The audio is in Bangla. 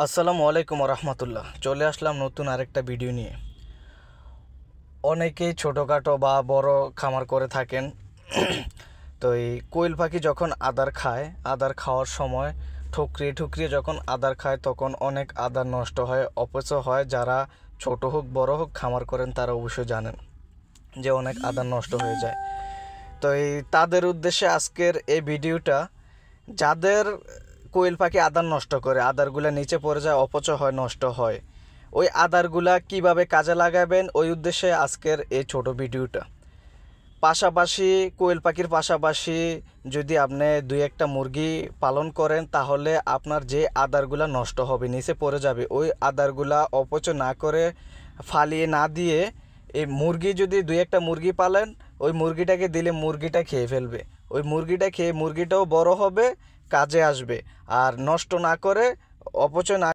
আসসালামু আলাইকুম রহমতুল্লাহ। চলে আসলাম নতুন আরেকটা ভিডিও নিয়ে। অনেকেই ছোটোখাটো বা বড় খামার করে থাকেন। তো এই কোয়েল পাখি যখন আদার খায়, আদার খাওয়ার সময় ঠুকরিয়ে ঠুকরিয়ে যখন আদার খায় তখন অনেক আদার নষ্ট হয়, অপচয় হয়। যারা ছোট হোক বড় হোক খামার করেন তারা অবশ্যই জানেন যে অনেক আদার নষ্ট হয়ে যায়। তো এই তাদের উদ্দেশ্যে আজকের এই ভিডিওটা। যাদের কোয়েল পাখি আদার নষ্ট করে, আদারগুলা নিচে পড়ে যায়, অপচয় হয়, নষ্ট হয়, ওই আদারগুলা কিভাবে কাজে লাগাবেন ওই উদ্দেশ্যে আজকের এই ছোট ভিডিওটা। পাশাপাশি কোয়েল পাখির পাশাপাশি যদি আপনি দুই একটা মুরগি পালন করেন তাহলে আপনার যে আদারগুলা নষ্ট হবে, নিচে পড়ে যাবে, ওই আদারগুলা অপচয় না করে ফালিয়ে না দিয়ে এই মুরগি যদি দুই একটা মুরগি পালেন, ওই মুরগিটাকে দিলে মুরগিটা খেয়ে ফেলবে। ওই মুরগিটা খেয়ে মুরগিটাও বড় হবে, কাজে আসবে। আর নষ্ট না করে, অপচয় না